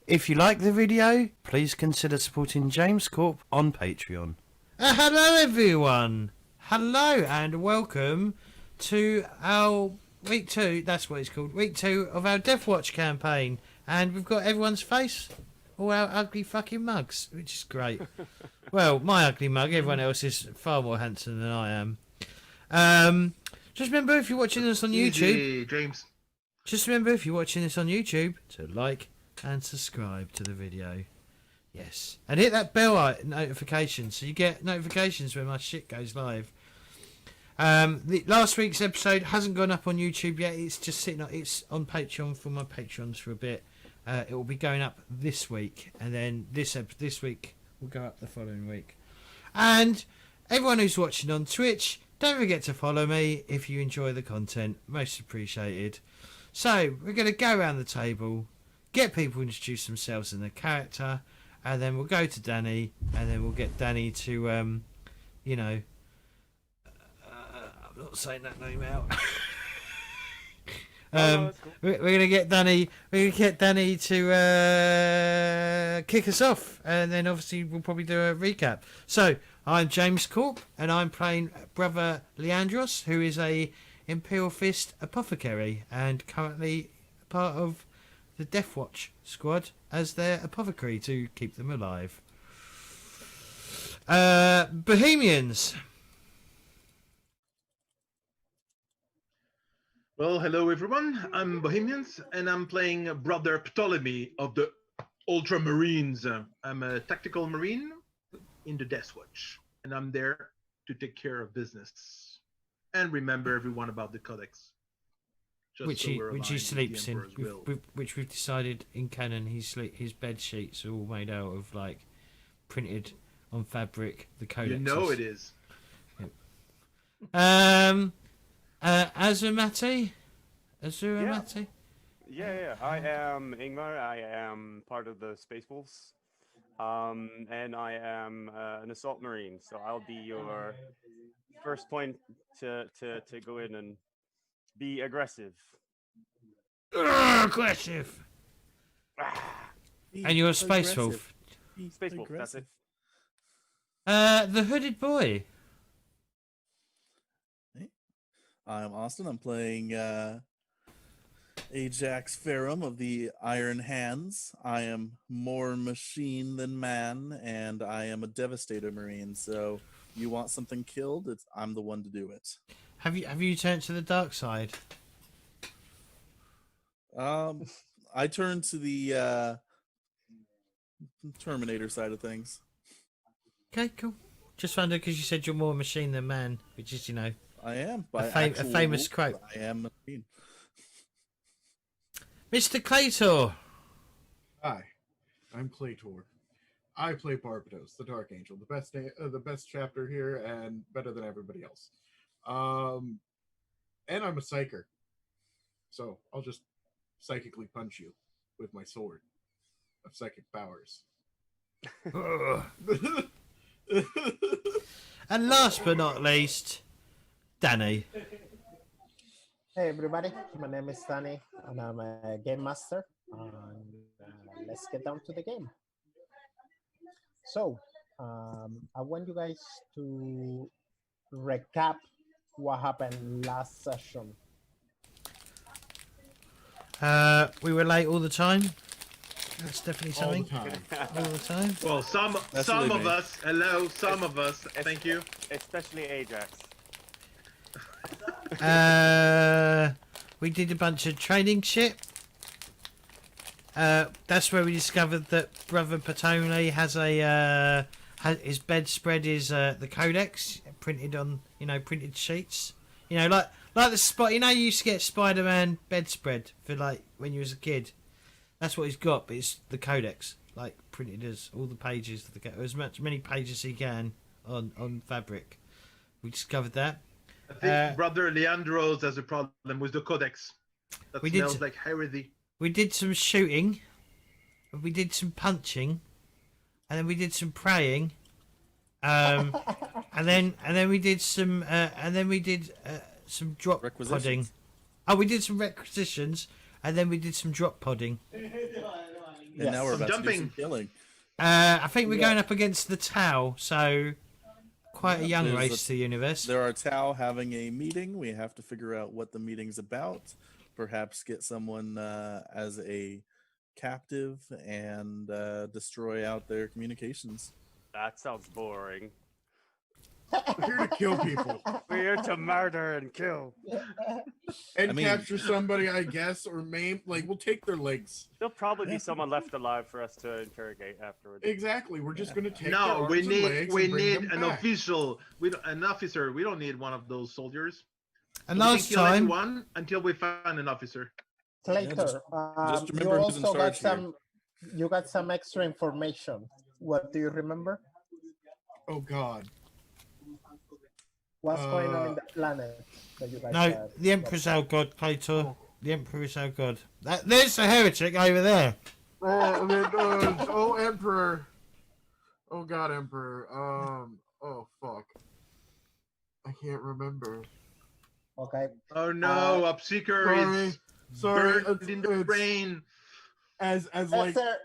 If you like the video, please consider supporting James Corp on Patreon. Hello everyone! Hello and welcome to our week 2, that's what it's called, week 2 of our Deathwatch campaign. And we've got everyone's face, all our ugly fucking mugs, which is great. Well, my ugly mug, everyone else is far more handsome than I am. Just remember, if you're watching this on YouTube, James. just remember, if you're watching this on YouTube, to like and subscribe to the video. Yes. And hit that bell notification so you get notifications when my shit goes live. The last week's episode hasn't gone up on YouTube yet. It's just sitting on, it's on Patreon for my patrons for a bit. It will be going up this week, and then this week will go up the following week. And everyone who's watching on Twitch, don't forget to follow me if you enjoy the content. Most appreciated. So we're going to go around the table, get people to introduce themselves and their character, and then we'll go to Danny, and then we'll get Danny to, you know, I'm not saying that name out. Cool. We're gonna get Danny. We're gonna get Danny to kick us off, and then obviously we'll probably do a recap. So I'm James Corp, and I'm playing Brother Leandros, who is a Imperial Fist apothecary, and currently part of the Deathwatch squad as their apothecary to keep them alive. Bohemians. Well, hello everyone. I'm Bohemians, and I'm playing Brother Ptolemy of the Ultramarines. I'm a tactical marine in the Deathwatch, and I'm there to take care of business and remember everyone about the Codex. Just Which so he we're which he aligned with the sleeps in, Emperor's will. which we've decided in canon his bed sheets are all made out of like printed on fabric. The codex. You know it is. Azurmati. Yeah. I am Ingvar. I am part of the Space Wolves, and I am an assault marine. So I'll be your first point to go in and be aggressive. Aggressive. And you're a space wolf. Space Wolf. That's it. The hooded boy. I'm Austin. I'm playing Ajax Ferrum of the Iron Hands. I am more machine than man, and I am a Devastator Marine. So, you want something killed? I'm the one to do it. Have you turned to the dark side? I turn to the Terminator side of things. Okay, cool. Just wondered because you said you're more machine than man, which is, you know, I am. a famous quote. I am a marine. Mr. Claytor. Hi, I'm Claytor. I play Barbados, the Dark Angel, the best chapter here, and better than everybody else. And I'm a psyker, so I'll just psychically punch you with my sword of psychic powers. And last but not least, Danny. Hey everybody, my name is Danny and I'm a game master, and let's get down to the game. So I want you guys to recap what happened last session. We were late all the time. That's definitely All the something. time. All the time. Well, some That's of really us. Hello, some of us. Thank you. Especially Ajax. We did a bunch of training shit. That's where we discovered that Brother Ptolemy has his bedspread is the Codex printed on, you know, printed sheets. You know, like the spot. You know, you used to get Spider-Man bedspread for like when you was a kid. That's what he's got, but it's the Codex, like printed as all the pages, as many pages as he can on fabric. We discovered that. I think Brother Leandros has a problem with the Codex. That We did smells s- like heresy. We did some shooting, we did some punching, and then we did some praying, and then we did some drop Requisitions. podding. Oh, we did some requisitions, and then we did some drop podding. And now we're I'm about to do some jumping. killing. I think we're Yeah. going up against the Tau, so quite a Yeah, young there's race to the universe. There are Tau having a meeting. We have to figure out what the meeting's about. Perhaps get someone as a captive and destroy out their communications. That sounds boring. We're here to kill people We're here to murder and kill. and I mean- capture somebody, I guess, or maim. Like, we'll take their legs. There'll probably be someone left alive for us to interrogate afterwards. Exactly. We're just gonna take their No, arms we and need legs we and bring need them an back. official. An officer. We don't need one of those soldiers. And We can last kill time, anyone until we find an officer. Clator, just you remember who's in also got charge here. you got some extra information. What do you remember? Oh God. What's going on in the planet that you guys no, got? the Emperor's our god, Plato. The Emperor is our god. There's a heretic over there. Oh, Emperor. Oh God, Emperor. Oh fuck. I can't remember. Okay. Oh no, Upseeker is Sorry. burned in the it's- brain. As Yes, like sir.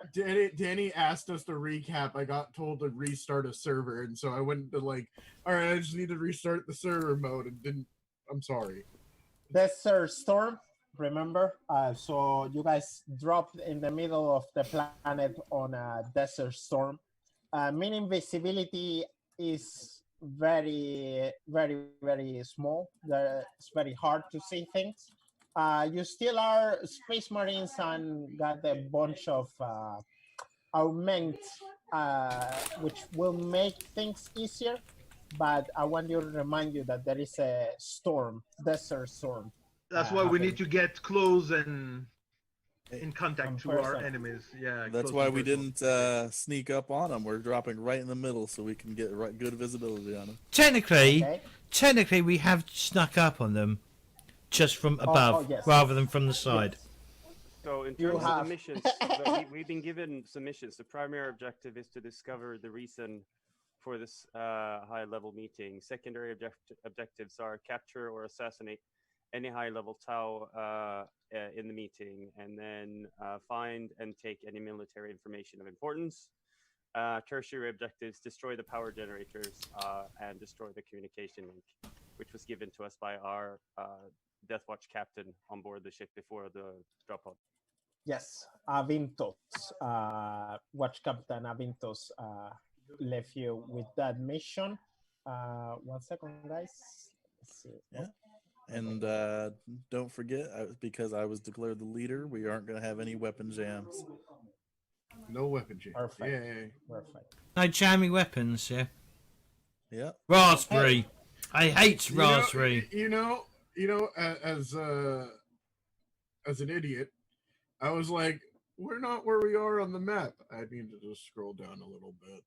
Danny asked us to recap, I got told to restart a server, and so I went to like, all right, I just need to restart the server mode, and didn't. I'm sorry. Desert Storm, remember? So you guys dropped in the middle of the planet on a desert storm, meaning visibility is very, very, very small. It's very hard to see things. You still are Space Marines and got a bunch of augment, which will make things easier. But I want to remind you that there is a storm, desert storm. That's why we happening. need to get close and in contact In to our person. enemies. Yeah. That's close why and we personal. didn't sneak up on them. We're dropping right in the middle so we can get good visibility on them. Okay. Technically, we have snuck up on them, just from above, yes. rather than from the side. So in You terms of have- the missions, so we've been given some missions. The primary objective is to discover the reason for this high-level meeting. Secondary objectives are capture or assassinate any high-level Tau in the meeting, and then find and take any military information of importance. Tertiary objectives: destroy the power generators and destroy the communication link, which was given to us by our Deathwatch captain on board the ship before the drop pod. Yes, Avintos, Watch Captain Avintos left you with that mission. 1 second, guys. Let's see. Yeah. And don't forget, because I was declared the leader, we aren't going to have any weapon jams. No weapon jam. Perfect. Yay. Perfect. No jamming weapons, yeah. Yeah. Raspberry. I hate You know- raspberry. You know, as an idiot, I was like, we're not where we are on the map. I need to just scroll down a little bit.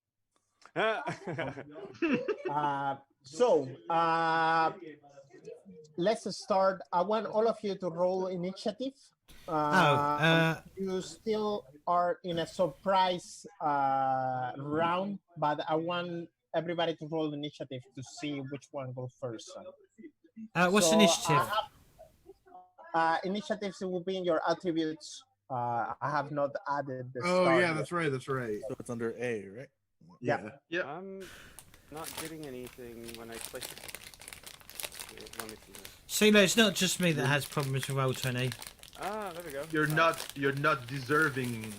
Let's start. I want all of you to roll initiative. You still are in a surprise round, but I want everybody to roll initiative to see which one goes first. What's So, initiative? Initiatives will be in your attributes. I have not added the Oh star yeah, yet. that's right. That's right. So it's under A, right? Yeah. Yeah. I'm not getting anything when I click. Wait, let me see. See, no, it's not just me that has problems with Roll20. Ah, there we go. You're not deserving.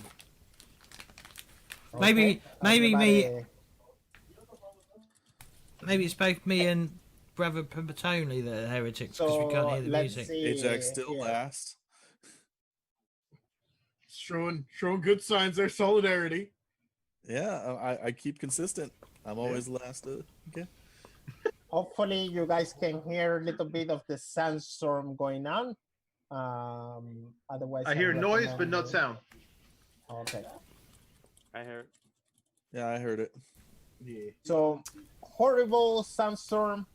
Maybe me. Everybody- Maybe it's both me and Brother Pabatoni that are heretics because we can't So hear the let's music. see. Ajax still here. last. Showing good signs there. Solidarity. Yeah, I keep consistent. I'm always last. Okay. Hopefully, you guys can hear a little bit of the sandstorm going on. Otherwise, I hear noise, but recommend not you- sound. Okay. I heard. Yeah, I heard it. Yeah. So, horrible sandstorm.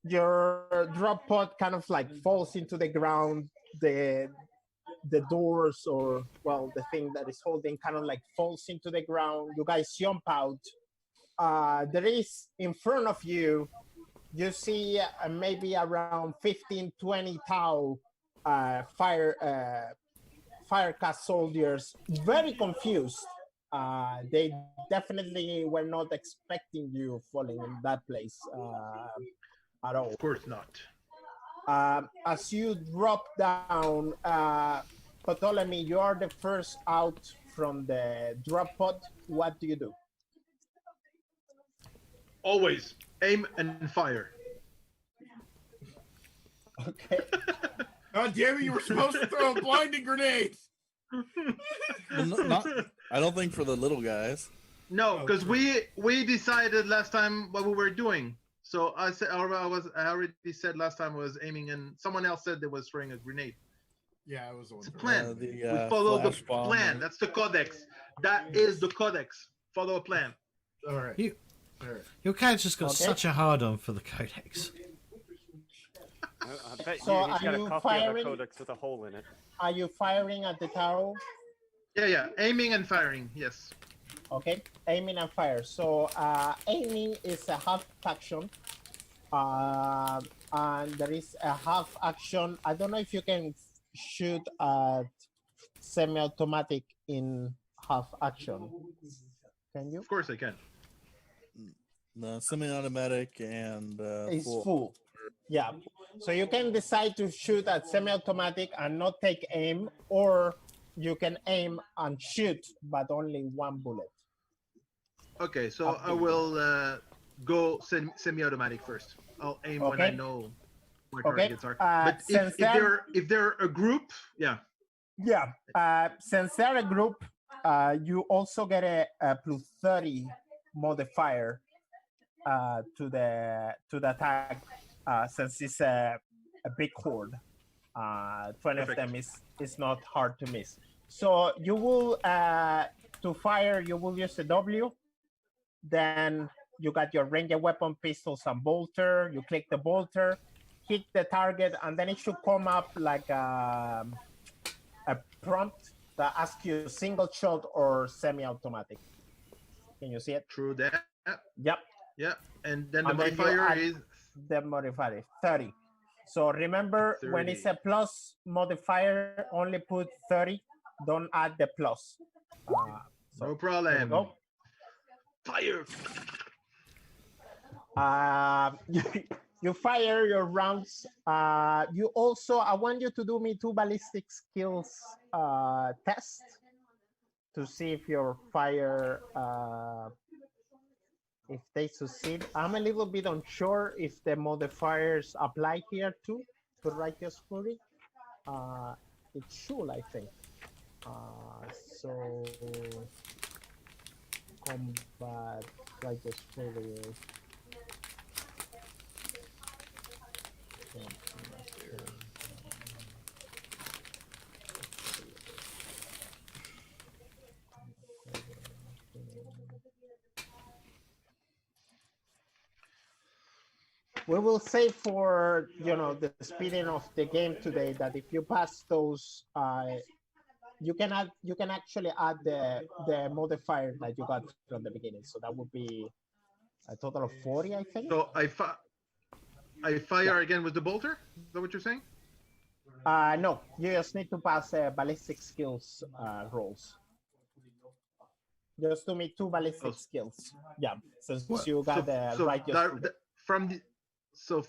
Your drop pod kind of like falls into the ground. The doors, or well, the thing that is holding, kind of like falls into the ground. You guys jump out. There is in front of you. You see maybe around 15, 20 Tau Firecast soldiers very confused. They definitely were not expecting you falling in that place at all. Of course not. As you drop down, Ptolemy, you are the first out from the drop pod. What do you do? Always aim and fire. Okay. God damn it! You were supposed to throw a blinding grenade. Well, not, I don't think for the little guys. No, because we decided last time what we were doing. So I already said last time I was aiming, and someone else said they was throwing a grenade. Yeah, it was the one. It's a plan. The, We follow the flash bomb plan. or- That's the codex. That is the codex. Follow a plan. All right. You- All right. Your character's got Okay. such a hard-on for the codex. I bet So you he's got are a you copy of firing? the codex with a hole in it. Are you firing at the tower? Yeah. Aiming and firing. Yes. Okay, aiming and fire. So aiming is a half action, and there is a half action. I don't know if you can shoot at semi-automatic in half action. Can you? Of course I can. The semi-automatic and It's full. full. Yeah. So you can decide to shoot at semi-automatic and not take aim, or you can aim and shoot, but only one bullet. Okay, so I will go semi-automatic first. I'll aim when I Okay. know where Okay, targets are. But since if they're a group, yeah. Yeah, since they're a group, you also get a plus 30 modifier to the attack, since it's a big horde. 20 of Perfect. them is not hard to miss. So you will to fire, you will use a W. Then you got your ranged weapon, pistols, and bolter. You click the bolter, hit the target, and then it should come up like a prompt that asks you single shot or semi-automatic. Can you see it? True that. Yep. Yeah. And then the And then you modifier add is the modifier 30. So remember, when it's 30. a plus modifier, only put 30. Don't add the plus. So no there you problem. go. Fire. You fire your rounds. You also, I want you to do me 2 ballistic skills test to see if your fire, if they succeed. I'm a little bit unsure if the modifiers apply here too to Righteous Fury. It should, I think. So combat Righteous Fury. We will say for the speeding of the game today that if you pass those, you can actually add the modifier that you got from the beginning. So that would be a total of 40, I think. So I fire again with the bolter? Is that what you're saying? No, you just need to pass ballistic skills rolls. Just do me 2 ballistic skills. Yeah, since you got the Righteous Fury.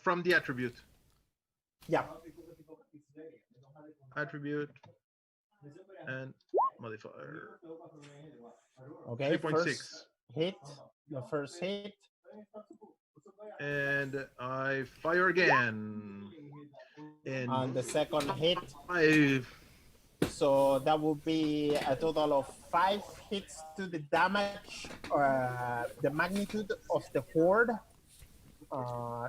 From the attribute. Yeah. Attribute and modifier. Okay. 3.6. First hit. The first hit. And I fire again. And the second hit. 5. So that would be a total of 5 hits to the damage, the magnitude of the horde.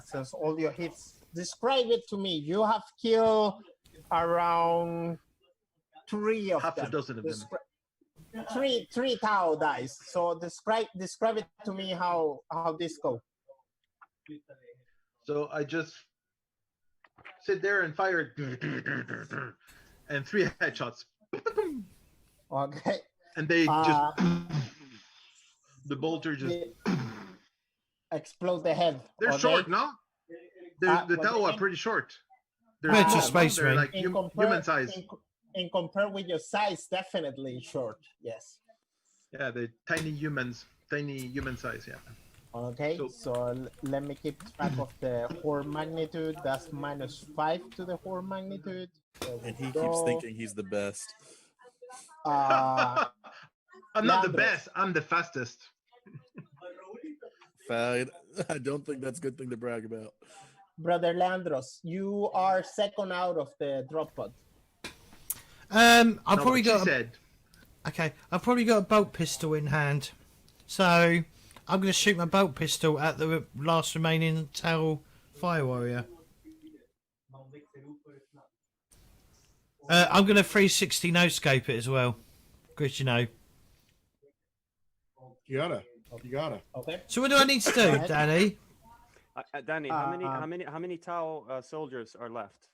Since all your hits, describe it to me. You have killed around 3 of Half them. a dozen of them. Three Tau dice. So describe it to me how this go. So I just sit there and fire and 3 headshots. Okay. And they just the bolter just explode the head. they're okay? short, no? The what Tau do you are mean? pretty short. They're Miniature small, no? Space They're Marine. like human size. in compare with your size, definitely short. Yes. Yeah, the tiny human size. Yeah. Okay, so let me keep track of the horde magnitude. That's -5 to the horde magnitude. There we And he go. keeps thinking he's the best. I'm not the Leandros. best. I'm the fastest. Fine. I don't think that's a good thing to brag about. Brother Leandros, you are second out of the drop pod. I've No, probably what she got. said. Okay, I've probably got a bolt pistol in hand, so I'm going to shoot my bolt pistol at the last remaining Tau Fire Warrior. I'm going to 360 no scope it as well, because you know. You gotta. Okay. So what do I need to do, Danny? Danny, how many Tau soldiers are left?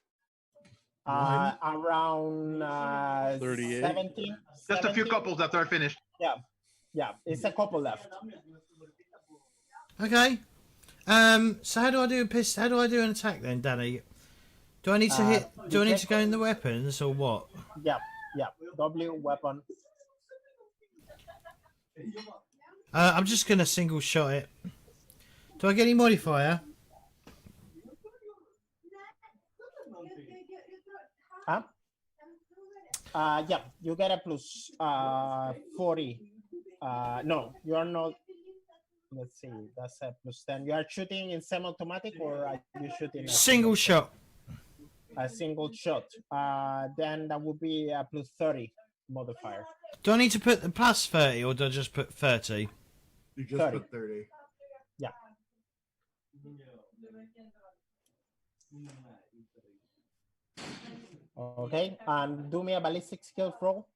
Around 38. 17. Just a few 17? couples that are finished. Yeah, it's a couple left. Okay. So how do I do a piss? How do I do an attack then, Danny? Do I need to hit? Do I need to go in the weapons or what? Yeah. W weapon. I'm just gonna single shot it. Do I get any modifier? Huh? Yeah, you get a plus 40. No, you are not. Let's see, that's a plus 10. You are shooting in semi-automatic or are you shooting Single shot. a single shot? Then that would be a plus 30 modifier. Do I need to put the plus 30 or do I just put 30? You just 30. put 30. Yeah. Okay, and do me a ballistic skill roll.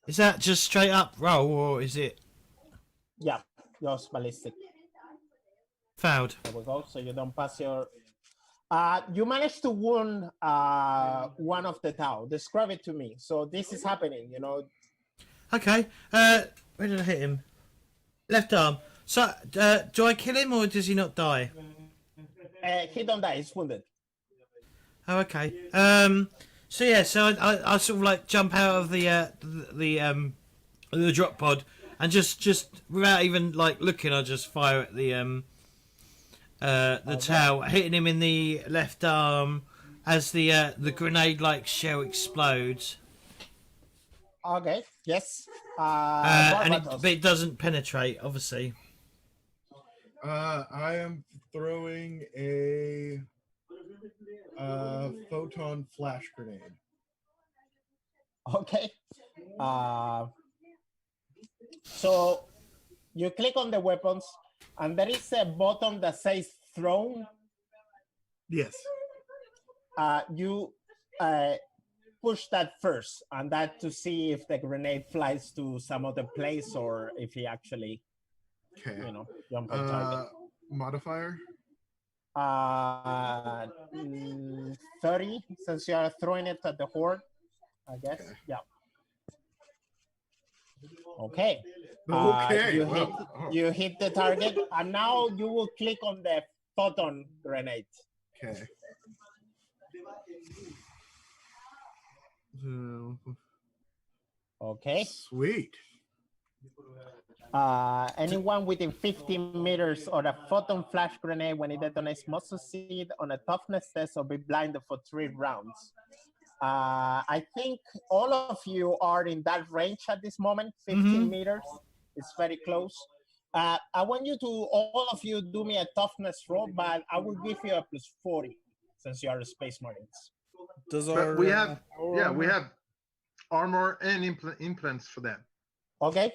Is that just straight up roll or is it Yeah, just ballistic. fouled? There we go. So you don't pass your. You managed to wound one of the Tau. Describe it to me. So this is happening, you know. Okay. Where did I hit him? Left arm. So do I kill him or does he not die? He don't die. He's wounded. Oh, okay. So yeah, so I sort of like jump out of the drop pod and just without even like looking, I just fire at the Tau, hitting him in the left arm as the grenade like shell explodes. Okay. Yes. But it doesn't penetrate, obviously. I am throwing a photon flash grenade. Okay. So you click on the weapons, and there is a button that says thrown. Yes. You push that first, and that to see if the grenade flies to some other place or if he actually, Okay. you know, jump on target. Modifier. 30, since you are throwing it at the horde, I guess. Okay. Yeah. Okay. Okay. You hit the target, and now you will click on the photon grenade. Okay. Okay. Sweet. Anyone within 15 meters of a photon flash grenade when it detonates must succeed on a toughness test or be blinded for 3 rounds. I think all of you are in that range at this moment, 15 meters. It's very close. I want you to, all of you, do me a toughness roll, but I will give you a plus 40 since you are Space Marines. Does But our we have armor and implants for them. Okay.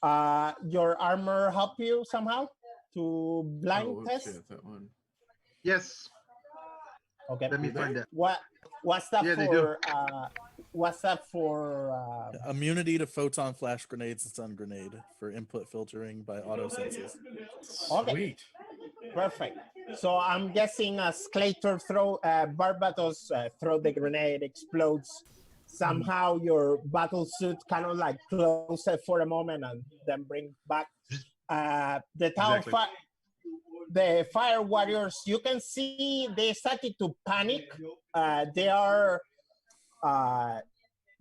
Your armor help you somehow to blind test? Shit, that one. Yes. Okay. Let me find that. What's that Yeah, they for? What's that for? immunity to photon flash grenades and stun grenade for input filtering by auto senses. Okay. Sweet. Perfect. So I'm guessing as Claytor Barbatos throw the grenade, explodes. Somehow your battle suit kind of like closes for a moment and then bring back. The Tau Exactly. the fire warriors, you can see they started to panic.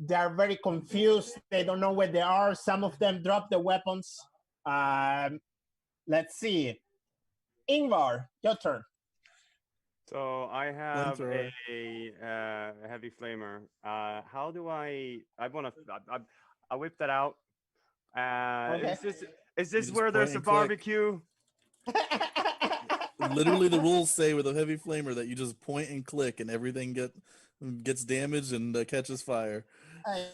They're very confused. They don't know where they are. Some of them drop the weapons. Let's see. Ingvar, your turn. So I have Flamethrower. a heavy flamer. How do I want to? I whip that out. Okay. Is this just where point there's a and click. barbecue? Literally, the rules say with a heavy flamer that you just point and click, and everything gets damaged and catches fire.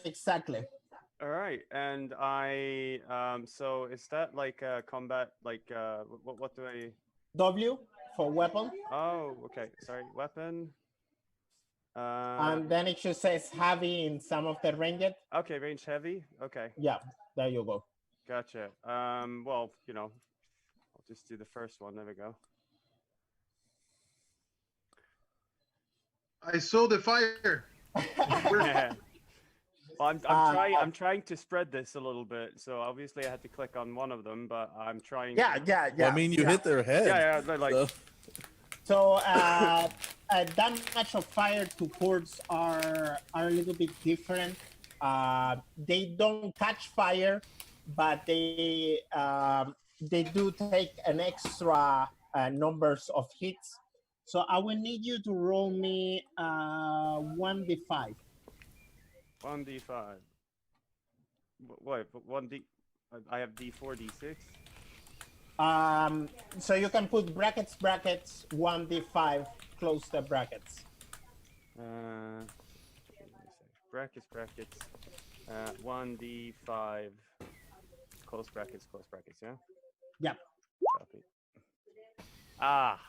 Exactly. All right, and so is that like combat? Like what do I? W for weapon. Oh, okay. Sorry, weapon. And then it just says heavy in some of the ranged. Okay, range heavy. Okay, Yeah, there you go. gotcha. Well, I'll just do the first one. There we go. I saw the fire. Well, I'm trying to spread this a little bit. So obviously I had to click on one of them, but I'm trying. Yeah. Well, I mean, you hit their head. Yeah, they're like. So damage of fire to ports are a little bit different. They don't catch fire, but they do take an extra numbers of hits. So I will need you to roll me 1d5. 1d5. What? 1d. I have d4, d6. So you can put brackets, 1d5, close the brackets. Brackets. 1d5. Close brackets. Yeah. Yeah. Copy. Ah.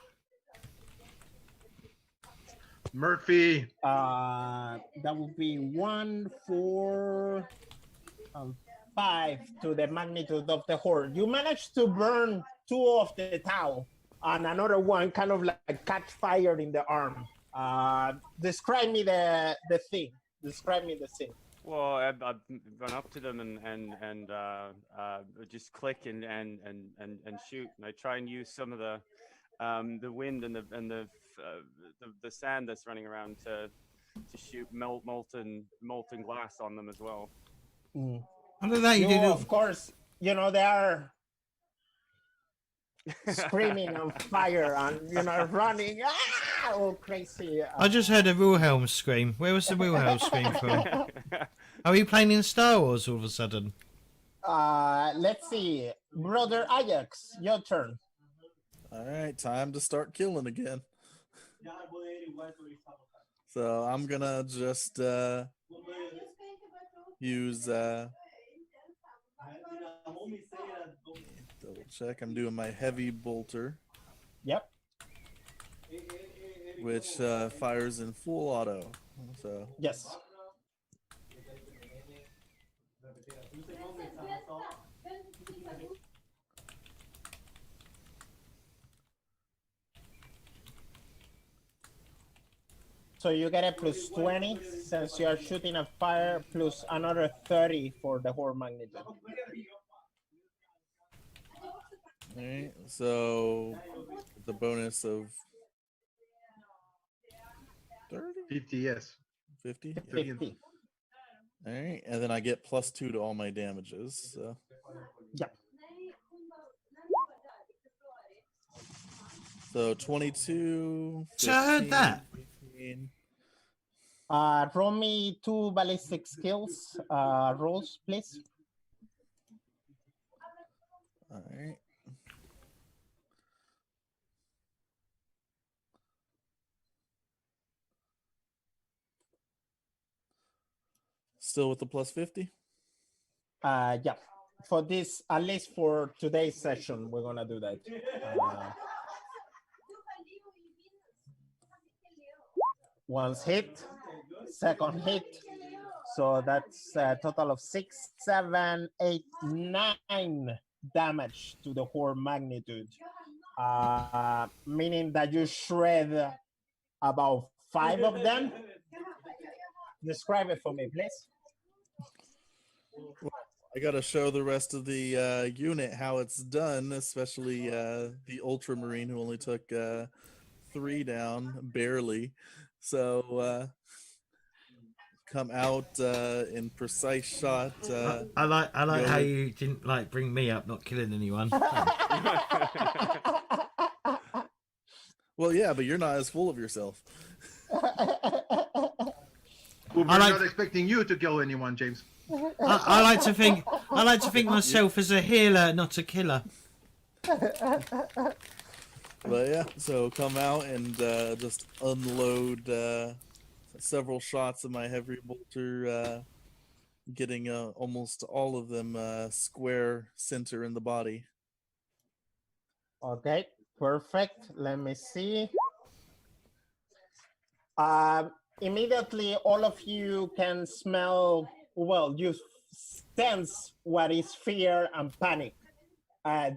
Murphy. That would be 1, 4, 5 to the magnitude of the horde. You managed to burn 2 of the towel, and another one kind of like catch fire in the arm. Describe me the thing. Describe me the scene. Well, I've run up to them and just click and shoot, and I try and use some of the wind and the sand that's running around to shoot molten glass on them as well. Under that, you You, did. of course, they are screaming on fire and running all crazy. I just heard a Wilhelm scream. Where was the Wilhelm scream from? Are we playing in Star Wars all of a sudden? Let's see, Brother Ajax, your turn. All right, time to start killing again. So I'm gonna just use double check. I'm doing my heavy bolter. Yep. Which fires in full auto. So Yes. So you get a plus 20 since you are shooting a fire, plus another 30 for the horde magnitude. all right, so the bonus of 30? 50, yes. 50? 50. All right, and then I get +2 to all my damages. So Yep. So 22. So I heard that. 15. Roll me 2 ballistic skills rolls, please. All right. Still with the +50? Yeah. For this, at least for today's session, we're gonna do that. Once hit, second hit. So that's a total of 6, 7, 8, 9 damage to the horde magnitude. Meaning that you shred about 5 of them. Describe it for me, please. I I gotta show the rest of the unit how it's done, especially the Ultramarine who only took 3 down, barely. So come out in precise shot. I like go how with- you didn't like bring me up not killing anyone. Well, yeah, but you're not as full of yourself. We're I like- not expecting you to kill anyone, James. I like to think myself as a healer, not a killer. But yeah, so come out and just unload several shots of my heavy bolter, getting almost all of them square center in the body. Okay, perfect. Let me see. Immediately, all of you can smell, well, you sense what is fear and panic.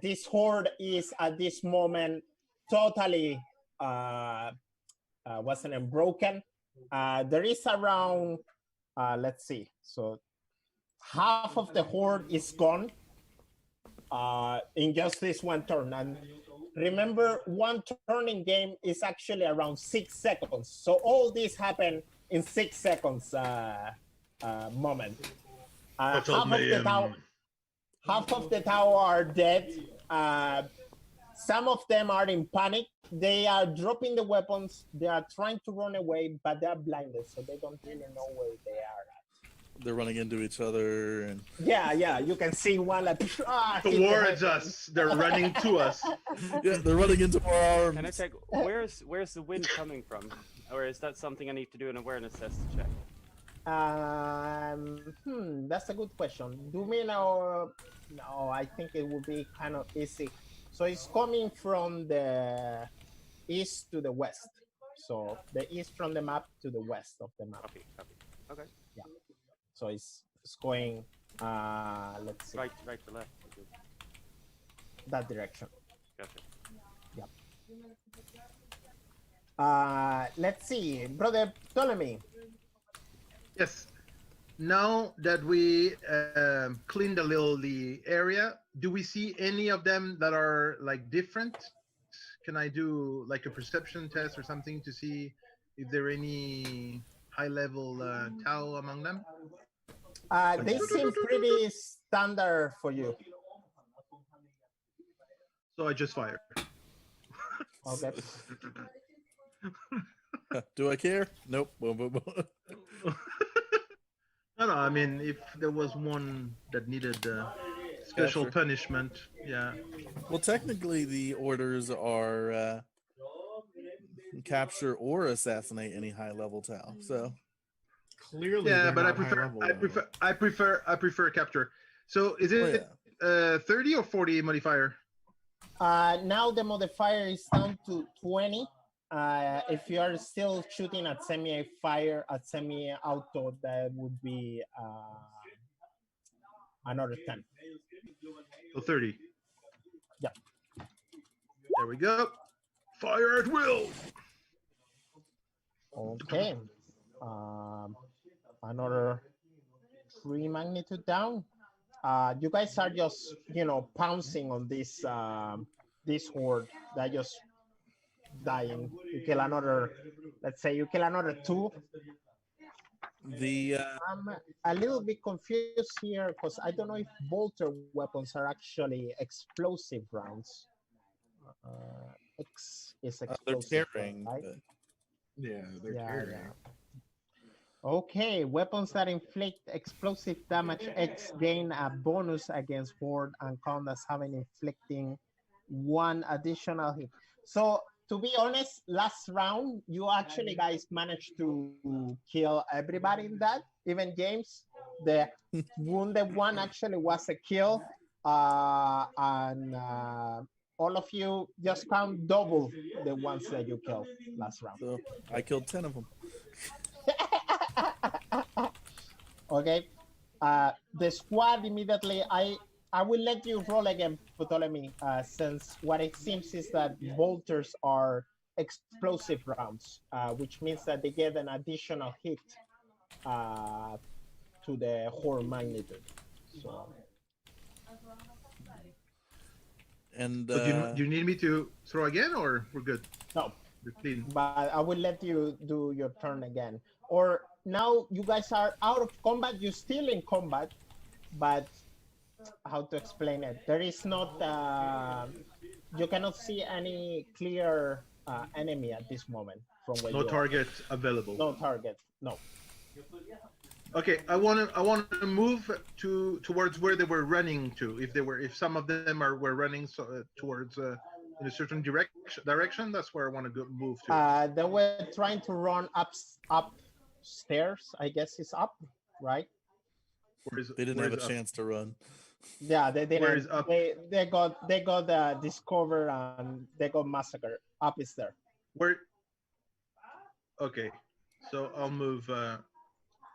This horde is at this moment totally, what's the name, broken. There is around, let's see, so half of the horde is gone in just this one turn. And remember, one turn in game is actually around 6 seconds. So all this happened in 6 seconds moment. Half of the tower are dead. Some of them are in panic. They are dropping the weapons. They are trying to run away, but they're blinded, so they don't really know where they are at. They're running into each other, and Yeah, you can see one like hit the Towards head. us. They're running to us. yeah, they're running into our arms. Can I check where's the wind coming from, or is that something I need to do an awareness test to check? That's a good question. Do me now? No, I think it would be kind of easy. So it's coming from the east to the west. So the east from the map to the west of the map. Copy. Okay. So it's going, let's see, Right to left. Okay. that direction. Gotcha. Let's see, Brother Ptolemy. Yes. Now that we cleaned a little the area, do we see any of them that are like different? Can I do like a perception test or something to see if there are any high-level Tau among them? They seem pretty standard for you. So I just fire. Okay. Do I care? Nope. Boom, boom, boom. No, I mean, if there was one that needed special sure. punishment, yeah. Well, technically, the orders are capture or assassinate any high-level Tau. So Clearly, Yeah, they're but not high level, though. I prefer capture. So is Oh, it 30 or 40 modifier? Now the modifier is down to 20. If you are still shooting at semi-fire, at semi-auto, that would be another 10. So 30. Yeah. There we go. Fire at will. Okay. Another 3 magnitude down. You guys are just, pouncing on this this horde that just dying. You kill another, let's say you kill another 2. the I'm a little bit confused here because I don't know if bolter weapons are actually explosive rounds. X is they're explosive, carrying. right? But Yeah, they're carrying. Okay, weapons that inflict explosive damage X gain a bonus against horde and count as having inflicting 1 additional hit. So to be honest, last round you actually guys managed to kill everybody in that. Even James, the wounded one actually was a kill, and all of you just count double the ones that you killed last round. so I killed 10 of them. Okay, the squad immediately. I will let you roll again, Ptolemy, since what it seems is that bolters are explosive rounds, which means that they get an additional hit to the horde magnitude. So And So do you need me to throw again, or we're good? No, We're clean. but I will let you do your turn again. Or now you guys are out of combat. You're still in combat, but how to explain it? There is not. You cannot see any clear enemy at this moment from where No you target available. are. No target. No. Okay, I want to move towards where they were running to. If some of them were running towards in a certain direction, that's where I want to move to. They were trying to run upstairs. I guess it's up, right? they didn't have a chance to run. Yeah, they didn't. Where is up? They got discovered and they got massacred. Up is there. Where? Okay, so I'll move.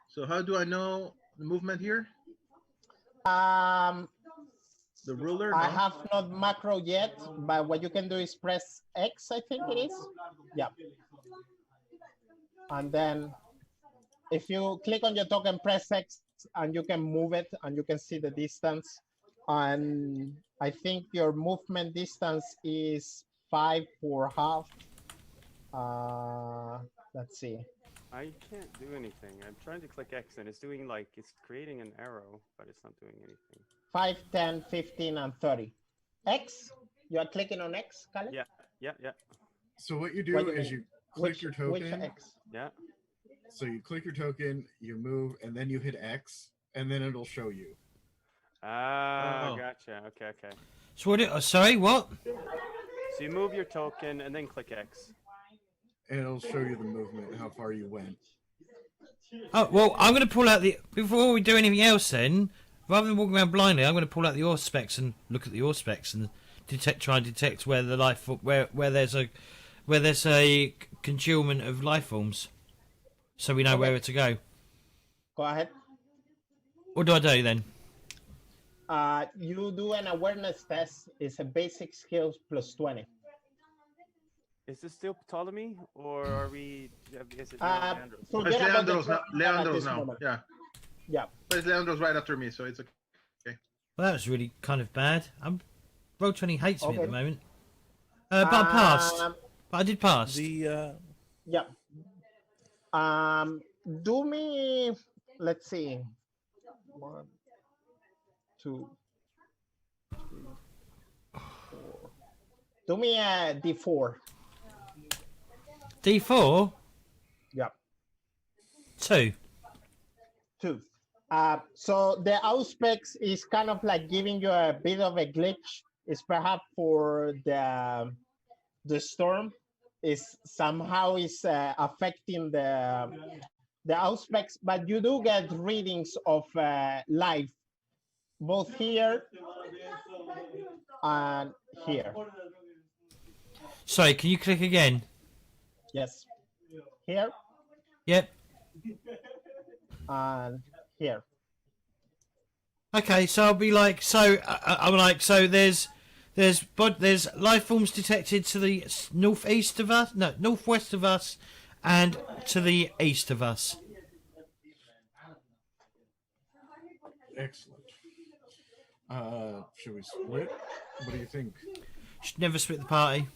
So how do I know the movement here? The ruler? I No? have not macro yet, but what you can do is press X, I think it is. Yeah. And then if you click on your token, press X, and you can move it and you can see the distance. And I think your movement distance is 5 for half. Let's see. I can't do anything. I'm trying to click X and it's doing like, it's creating an arrow, but it's not doing anything. 5, 10, 15, and 30. X? You are clicking on X, Khaled? Yeah. So what you do What do you is mean? you click Which, your which token. X? Yeah. So you click your token, you move, and then you hit X, and then it'll show you. Ah, Oh. gotcha. Okay. So what? Sorry, what? So you move your token and then click X. And it'll show you the movement, how far you went. Oh well, I'm going to pull out the before we do anything else. Then, rather than walking around blindly, I'm going to pull out the ore specs and look at the ore specs and try and detect where the where there's a congealment of life forms, so we know Okay. where to go. Go ahead. What do I do then? You do an awareness test. It's a basic skills plus 20. Is this still Ptolemy or are we? Is it now Leandros? It's Forget about the Leandros now. 20 at Leandros this now. moment. Yeah. Yeah. But it's Leandros right after me, so it's okay. Well, that was really kind of bad. Roll20 hates me at Okay. the moment. But I passed. Um, But I did pass. The Yeah. Do me, let's see. 1, 2, 3, 4. Do me a D4. D4, Yeah. 2. 2. So the auspex is kind of like giving you a bit of a glitch. It's perhaps for the storm is somehow is affecting the auspex, but you do get readings of life both here and here. Sorry, can you click again? Yes, here Yep. and here. Okay, so I'll be like, I'm like, so there's life forms detected to the northeast of us, no, northwest of us, and to the east of us. Excellent. Should we split? What do you think? Should never split the party.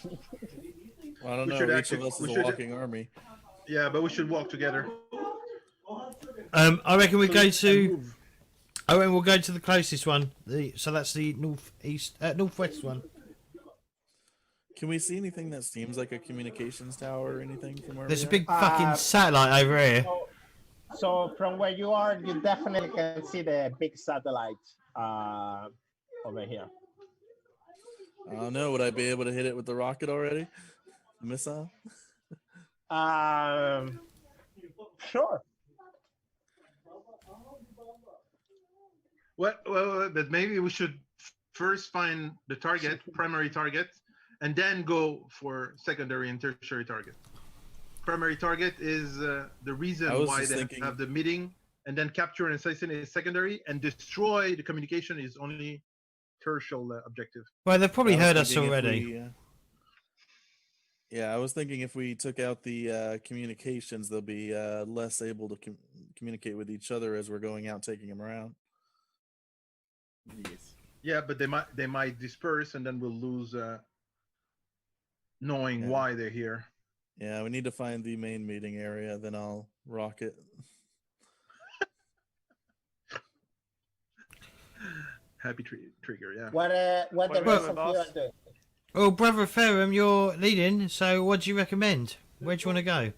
well, I don't We know. should Each actually- of us we is a should- walking army. Yeah, but we should walk together. I reckon we go And to. move. I reckon we'll go to the closest one. So that's the northwest one. Can we see anything that seems like a communications tower or anything from where There's a we are? big fucking satellite over here. So from where you are, you definitely can see the big satellite over here. I don't know. Would I be able to hit it with the rocket already? Missile? Sure. Well, but maybe we should first find the target, primary target, and then go for secondary and tertiary target. Primary target is the reason I was why just they thinking- have the meeting, and then capture and assassinate is secondary, and destroy the communication is only tertiary objective. Well, they've probably I was heard us thinking if already. we, yeah, I was thinking if we took out the communications, they'll be less able to communicate with each other as we're going out taking them around. Yes. Yeah, but they might disperse, and then we'll lose knowing Yeah. why they're here. Yeah, we need to find the main meeting area. Then I'll rock it. Happy trigger, yeah. What the What rest about of you boss? are doing? Well, Brother Ferrum, you're leading, so what do you recommend? Where do you want to go?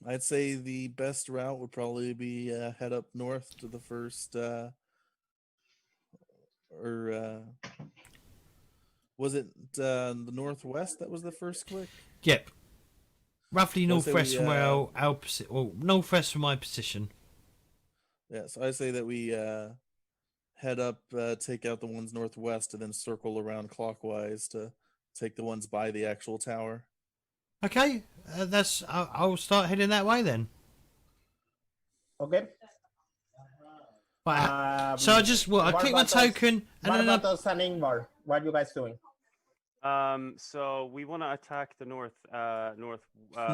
I'd say the best route would probably be head up north to the first, was it the northwest that was the first click? Yep. Roughly I'd say northwest we, from where well, northwest from my position. Yeah, so I say that we head up, take out the ones northwest, and then circle around clockwise to take the ones by the actual tower. Okay, I'll start heading that way then. Okay. Right, so I just I click my token and then I... Barbatos and Ingvar, what are you guys doing? So we want to attack the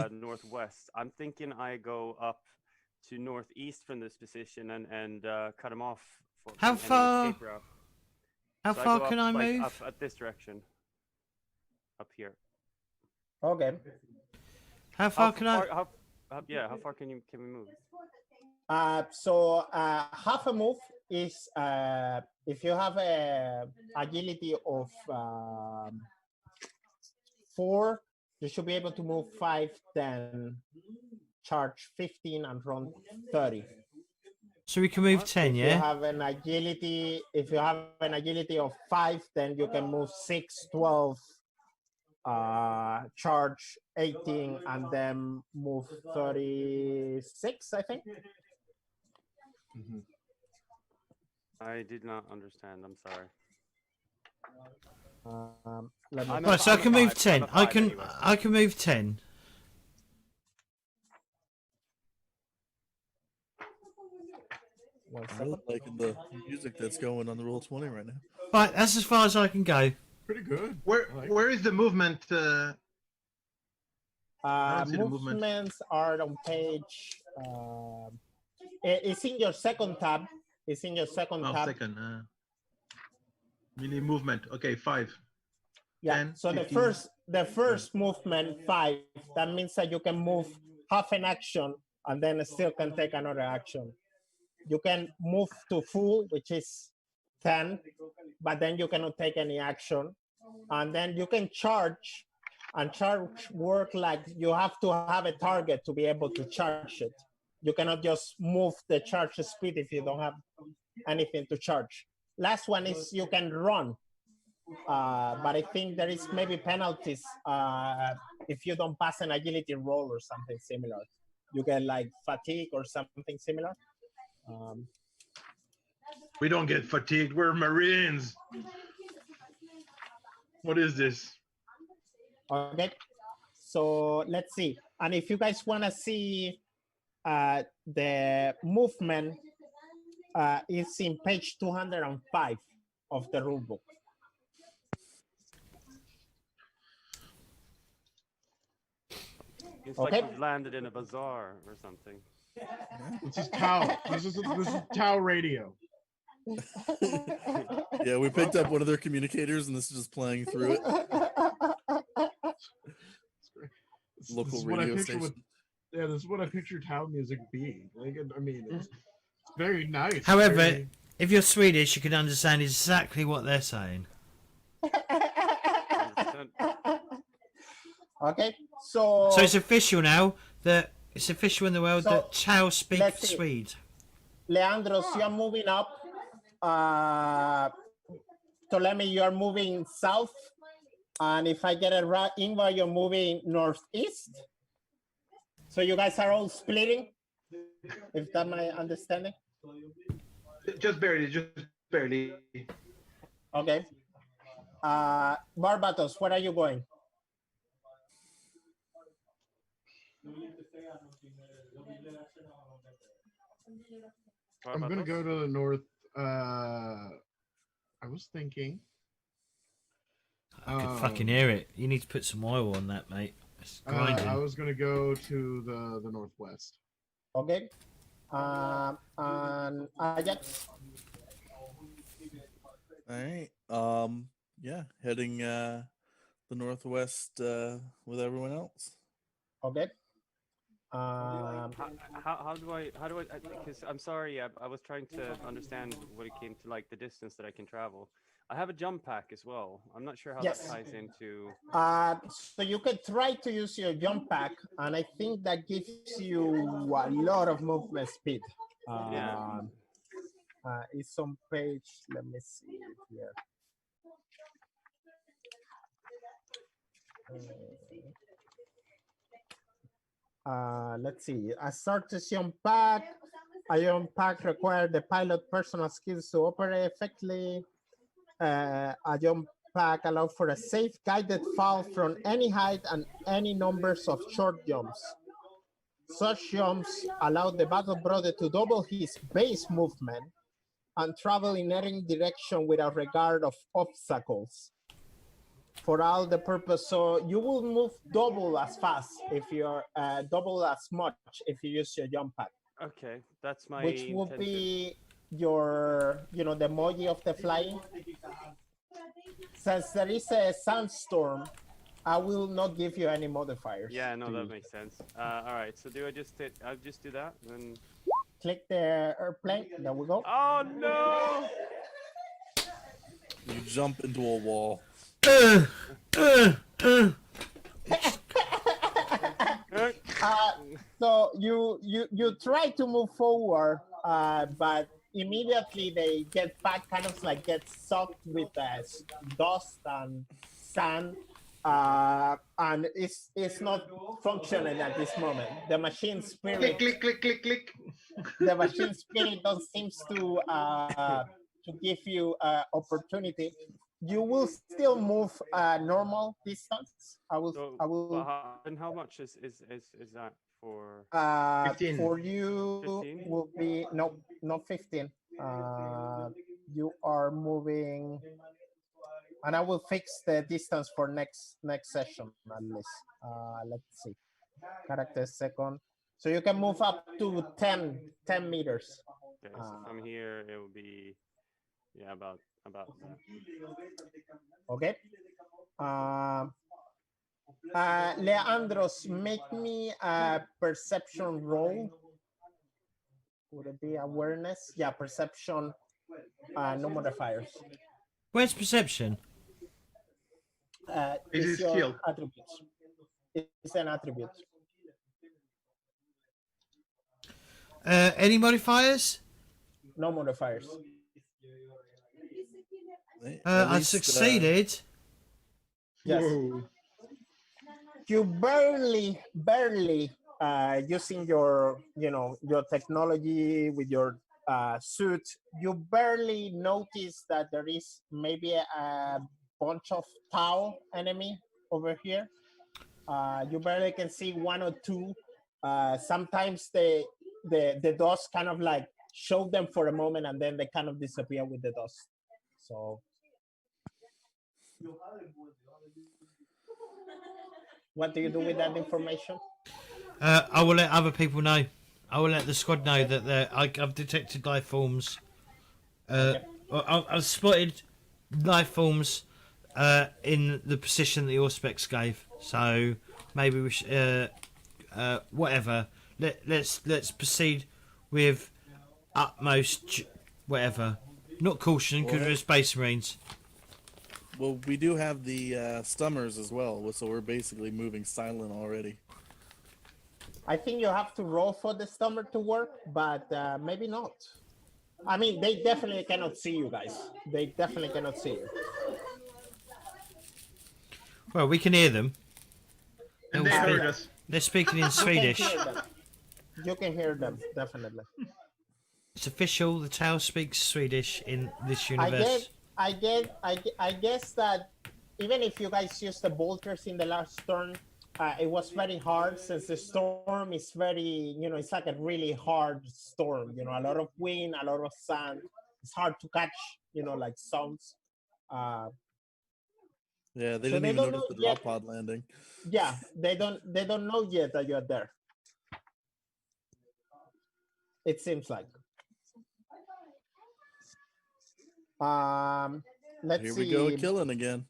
northwest. I'm thinking I go up to northeast from this position and cut him off. For How any far? escape route. How So far go can up, I like, move? up at this direction. Up here. Okay. How far can I? How far can we move? So half a move is if you have a agility of 4, you should be able to move 5, 10, charge 15, and run 30. So we can move 10, If you yeah? have an agility, of 5, then you can move 6, 12, charge 18, and then move 36, I think. I did not understand. I'm sorry. Let me I'm Right, so I I'm a can move five. 10. I'm a five anyway. I can move 10. one I'm second. really liking the music that's going on the Roll20 right now. Right, that's as far as I can go. Pretty good. Where is the movement? I don't see the movement. Movements are on page. It's in your second tab. It's in your second Oh, tab. second. Melee movement. Okay, 5. Yeah. 10, So 15. the first movement 5. That means that you can move half an action and then still can take another action. You can move to full, which is 10, but then you cannot take any action. And then you can charge, and charge work like you have to have a target to be able to charge it. You cannot just move the charge speed if you don't have anything to charge. Last one is you can run, but I think there is maybe penalties if you don't pass an agility roll or something similar. You get like fatigue or something similar. We don't get fatigued. We're Marines. What is this? Okay, so let's see. And if you guys want to see the movement, it's in page 205 of the rulebook. It's Okay. like we've landed in a bazaar or something. This is Tau. This is Tau radio. Yeah, we picked up one of their communicators, and this is just playing through it. Local is what I radio picture station. this is what I picture Tau music being. Like, I mean, it's very nice. However, very... if you're Swedish, you can understand exactly what they're saying. Okay, so it's official now that it's official in the world So, that Chow speaks let's see. Swede. Leandros, you're moving up. Ptolemy, you're moving south. And if I get it right, Ingvar, you're moving northeast. So you guys are all splitting, if that's my understanding. Just barely. Okay. Barbatos, where are you going? I'm gonna go to the north. I was thinking. I can fucking hear it. You need to put some oil on that, mate. It's grinding. I was gonna go to the northwest. Okay. And Ajax. All right. Yeah, heading the northwest with everyone else. Okay. How do I because I'm sorry, I was trying to understand when it came to like the distance that I can travel. I have a jump pack as well. I'm not sure how Yes. that ties into. So you can try to use your jump pack, and I think that gives you a lot of movement speed. Yeah. It's on page. Let me see it here. Let's see. A Sartesian pack. A jump pack requires the pilot personal skills to operate effectively. A jump pack allows for a safe guided fall from any height and any numbers of short jumps. Such jumps allow the battle brother to double his base movement and travel in any direction without regard of obstacles. For all the purpose, so you will move double as fast if you're double as much if you use your jump pack, Okay, that's my which will intention. be your, the emoji of the flying. Since there is a sandstorm, I will not give you any modifiers. Yeah, no, to that use. makes sense. All right, so do I just hit? I'll just do that, then. Click the airplane. There we go. Oh no! You jump into a wall. So you try to move forward, but immediately they get back, kind of like get soaked with dust and sand, and it's not functioning at this moment. The machine spirit, Click, click, click, click, click. the machine spirit don't seems to give you opportunity. You will still move normal distance. I will. And how much is that for? 15. For you 15? will be no, not 15. You are moving, and I will fix the distance for next session at least. Let's see, character second. So you can move up to 10 meters. Okay, so from here it will be, yeah, about that. Okay. Leandros, make me a perception roll. Would it be awareness? Yeah, perception. No modifiers. Where's perception? It is It's your skill. attributes. It's an attribute. Any modifiers? No modifiers. At I least, succeeded. Yes. Whoa. You barely using your your technology with your suit, you barely notice that there is maybe a bunch of tau enemy over here. You barely can see one or two. Sometimes the dust kind of like show them for a moment and then they kind of disappear with the dust. So what do you do with that information? I will let other people know. I will let the squad know that I've detected life forms. I've spotted life forms in the position the Auspex gave. So maybe we should, whatever. Let's proceed with utmost whatever. Not caution because we're Space Marines. well, we do have the stummers as well, so we're basically moving silent already. I think you have to roll for the stomach to work, but maybe not. I mean, they definitely cannot see you guys. They definitely cannot see you. Well, we can hear them. And they heard us. They're speaking in You can Swedish. hear them. You can hear them, definitely. It's official. The Tau speaks Swedish in this universe. I guess that even if you guys used the bolters in the last turn, it was very hard since the storm is very, it's like a really hard storm. A lot of wind, a lot of sand. It's hard to catch, like sounds. Yeah, they So didn't they even don't notice know the yet. drop pod landing. Yeah, they don't know yet that you're there. It seems like. Let's Here see. we go, killing again.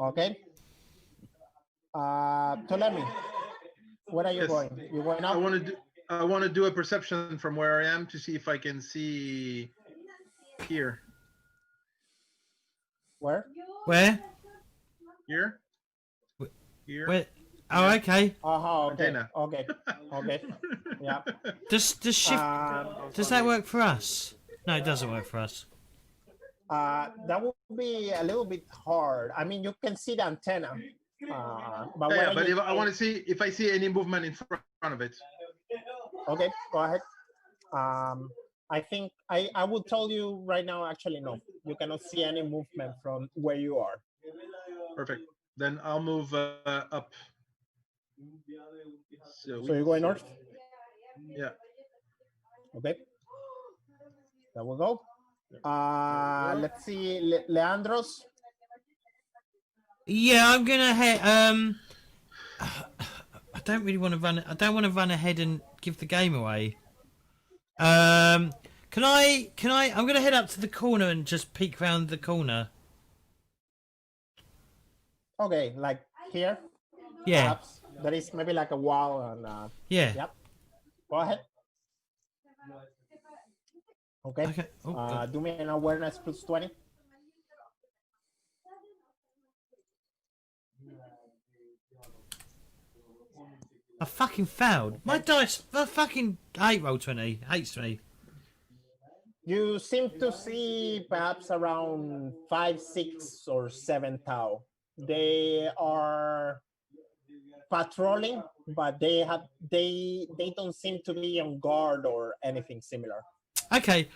Okay. Ptolemy, where are you Yes. going? You going I up? want to do a perception from where I am to see if I can see here. Where? Where? Here. Wh- Here. Where? Oh, okay. Oh, okay. Antenna. Okay. Okay. Yeah. Does shift? Does that work for us? No, it doesn't work for us. That would be a little bit hard. I mean, you can see the antenna. But Yeah, where but you if I want to see if I see any movement in front of it. Okay, go ahead. I think I would tell you right now, actually, no. You cannot see any movement from where you are. Perfect. Then I'll move up. So you're going north? Yeah. Okay. There we go. Let's see, Leandros. Yeah, I'm gonna head. I don't really want to run. I don't want to run ahead and give the game away. Can I? I'm gonna head up to the corner and just peek round the corner. Okay, like here. Yeah. Perhaps. There is maybe like a wall and Yeah. yep. Go ahead. Okay. Okay. Oh, God. Do me an awareness plus 20. I fucking failed. My dice. I fucking hate roll 20. Hates me. You seem to see perhaps around 5, 6, or 7 Tau. They are patrolling, but they don't seem to be on guard or anything similar. Okay.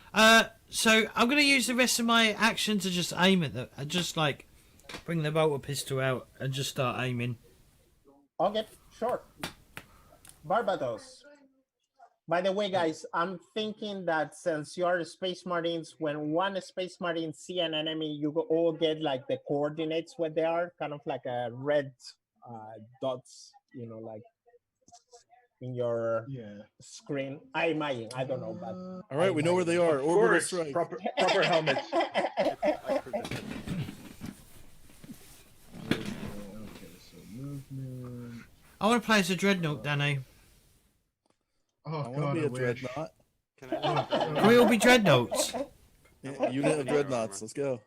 So I'm gonna use the rest of my action to just aim at the. Just like bring the bolter pistol out and just start aiming. Okay, sure. Barbados. By the way, guys, I'm thinking that since you are Space Marines, when one Space Marine see an enemy, you all get like the coordinates where they are, kind of like a red dots, you know, like in your screen. I imagine, I don't know, but All right, we know where they are. Of Orbital course, strike. proper helmet. Okay, so movement. I want to play as a dreadnought, Danny. Oh I want god, to be I a wish. dreadnought. Can I Can we all be dreadnoughts? Yeah, unit of dreadnoughts. Let's go.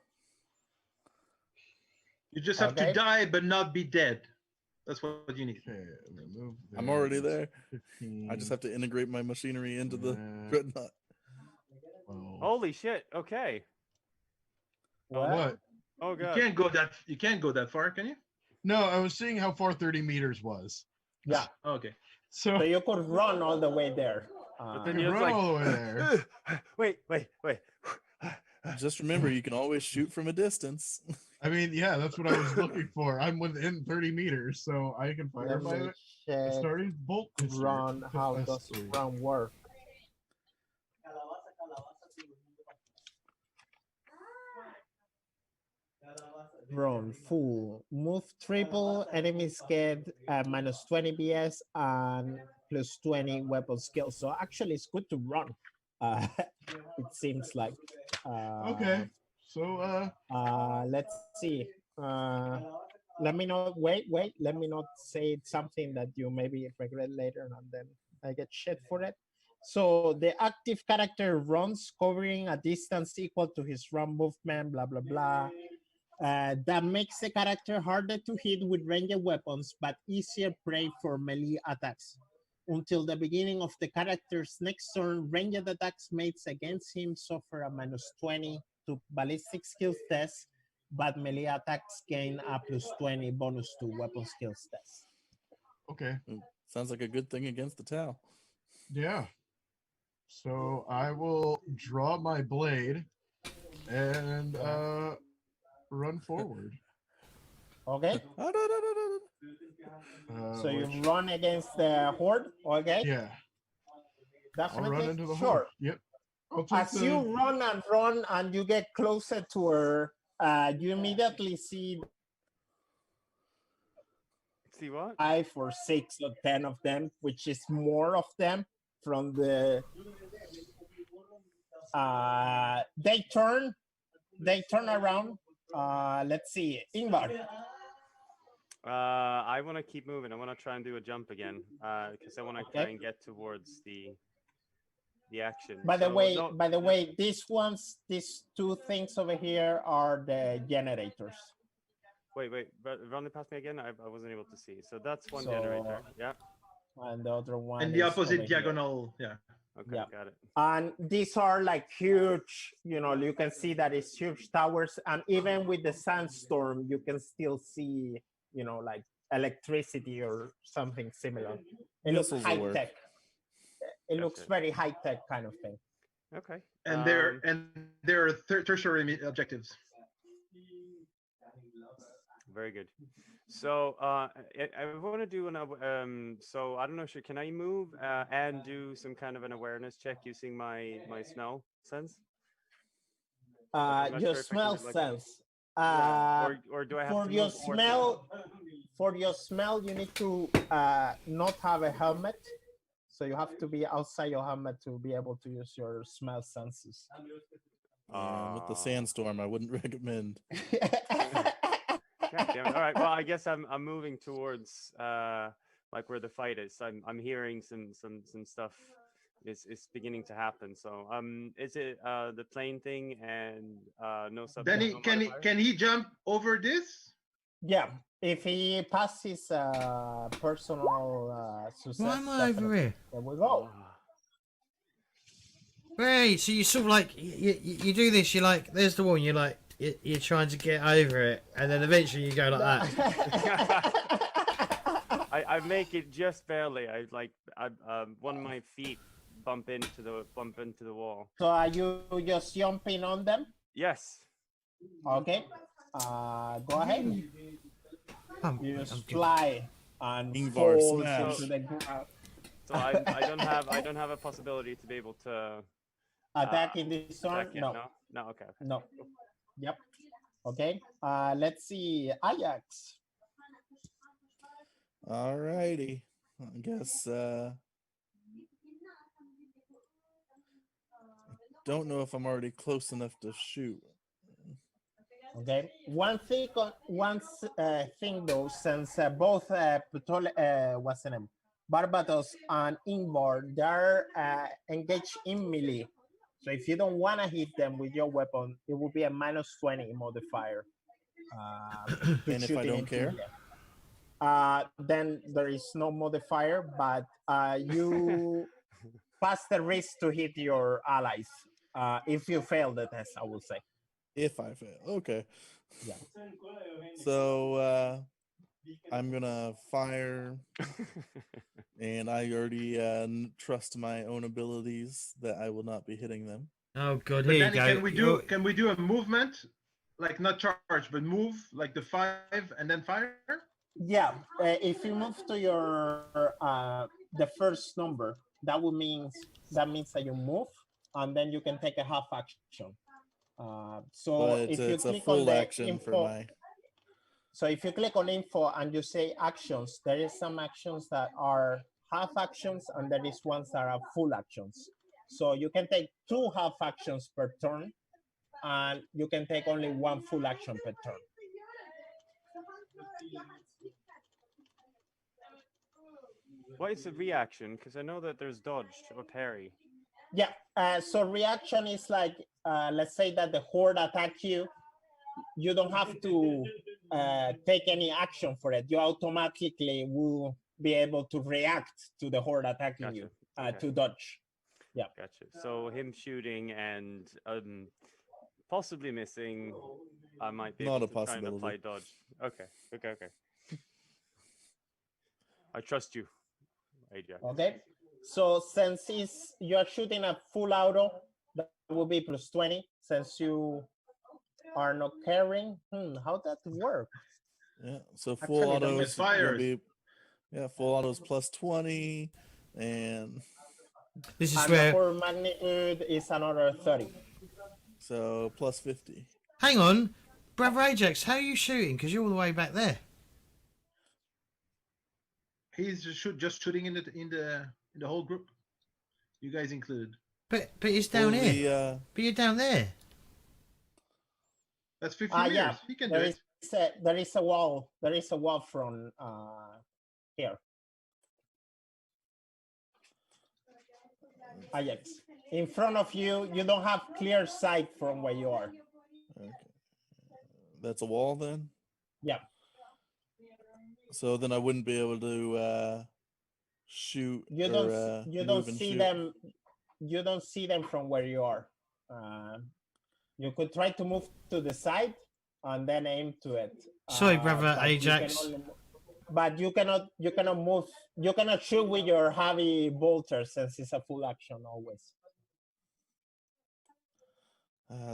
You just have Okay. to die but not be dead. That's what you need. Okay, remove I'm already this. there. 15, I just have to integrate my machinery into the Yeah. dreadnought. 12. Holy shit. Okay. What? Oh You god. can't go that far, can you? No, I was seeing how far 30 meters was. yeah. Okay. So you could run all the way there. But You then you're run like, all the way there. wait. Just remember, you can always shoot from a distance. I mean, yeah, that's what I was looking for. I'm within 30 meters, so I can fire Let by me it. check Starting bolt pistol. run. How That's does three. run work? Run full. Move triple. Enemies get minus 20 BS and plus 20 weapon skill. So actually, it's good to run. It seems like. Okay. So Let's see. Let me not wait. Let me not say something that you maybe regret later, and then I get shit for it. So the active character runs, covering a distance equal to his run movement. Blah blah blah. That makes the character harder to hit with ranged weapons, but easier prey for melee attacks. Until the beginning of the character's next turn, ranged attacks made against him suffer a minus 20 to ballistic skills test, but melee attacks gain a plus 20 bonus to weapon skills test. okay. Sounds like a good thing against the Tau. Yeah. So I will draw my blade and run forward. Okay, so you Which- run against the horde. Okay, Yeah. I'll definitely. run into the Sure. horde. Yep. I'll take As you run and you get closer to her, you immediately see See what? 5 or 6 or 10 of them, which is more of them. from the they turn around. Let's see, Ingvar. I want to keep moving. I want to try and do a jump again because I want to try Okay. and get towards the action. By the So, way, no- by the way, these two things over here are the generators. Wait, run it past me again. I wasn't able to see. So that's one So- generator. Yeah. And the other one And the is opposite over here. diagonal, yeah. Okay, Yeah. got it. And these are like huge, you can see that it's huge towers. And even with the sandstorm, you can still see, like electricity or something similar. It looks Missiles will high work. tech. It looks Gotcha. very high tech kind of thing. Okay. And there are tertiary objectives. Very good. So I want to do another. So I don't know. Can I move and do some kind of an awareness check using my smell sense? I'm not Your sure if I can smell do, like, sense. Or do I have For to your move towards smell, you need to not have a helmet. So you have to be outside your helmet to be able to use your smell senses. Yeah, with the sandstorm, I wouldn't recommend. God damn it. All right. Well, I guess I'm moving towards like where the fight is. I'm hearing some stuff is beginning to happen. So is it the plane thing and no sub? Then no modifier? can he jump over this? Yeah, if he passes personal success, Why am I over definitely. here? There we go. Ah. Right, so you sort of like you do this. You're like, there's the wall. And you're like, you're trying to get over it, and then eventually you go like that. I make it just barely. I one of my feet bump into the wall. So are you just jumping on them? Yes. Okay. Go ahead. You just fly and Ingvar fall smash. into the ground. So I don't have a possibility to be able to Attack in this turn? attack yet, No. No. Okay. No. Yep. Okay. Let's see. Ajax. Alrighty. I guess don't know if I'm already close enough to shoot. Okay. One thing though, since both what's the name? Barbatos and Ingvar, they're engaged in melee. So if you don't want to hit them with your weapon, it will be a -20 modifier. And if I don't care? Then there is no modifier, but you pass the risk to hit your allies. If you fail the test, I will say. If I fail. Okay. Yeah. So I'm gonna fire, and I already trust my own abilities that I will not be hitting them. Oh god, But here then you go. can we do a movement, like not charge, but move like the 5 and then fire? Yeah, if you move to your the first number, that means that you move, and then you can take a half action. So But if you it's a click on full the action info, for my. so if you click on info and you say actions, there is some actions that are half actions, and there is ones that are full actions. So you can take 2 half actions per turn, and you can take only 1 full action per turn. What is the reaction? Because I know that there's dodge or parry. Yeah, so reaction is like, let's say that the horde attack you, you don't have to take any action for it. You automatically will be able to react to the horde attacking Gotcha. you, Okay. to dodge. Yeah. Gotcha. So him shooting and possibly missing, I might be Not able a to try and apply dodge. Okay. I trust you, Ajax. Okay. So since you're shooting at full auto, that will be +20. Since you are not carrying, how does that work? Yeah. So Actually, full don't auto get is gonna fires. be. Yeah, full auto is +20, and This is And the where. horde magnitude is another 30. so +50. Hang on, brother Ajax, how are you shooting? Because you're all the way back there. He's just shooting in the whole group. You guys included. But it's down Well, here. But you're down there. That's 50 meters. Yeah. You can do There it. there is a wall. There is a wall from here. Yes. In front of you, you don't have clear sight from where you are. okay. That's a wall then. Yeah. So then I wouldn't be able to shoot. You or, don't you move don't and see shoot. them. You don't see them from where you are. You could try to move to the side and then aim to it. Sorry, brother but you can Ajax. but you cannot move. You cannot shoot with your heavy bolter since it's a full action always.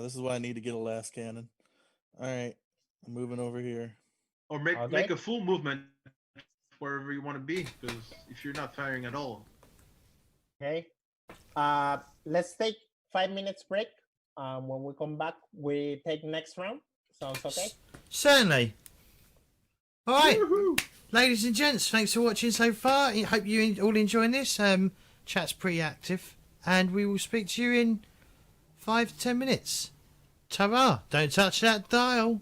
This is why I need to get a last cannon. All right, I'm moving over here. Or make Okay. a full movement wherever you want to be, because if you're not firing at all. Okay. Let's take 5 minutes break. When we come back, we take next round. Sounds okay? Certainly. All right, Woohoo! ladies and gents, thanks for watching so far. I hope you all enjoying this. Chat's pretty active, and we will speak to you in 5 to 10 minutes. Ta-ra! Don't touch that dial.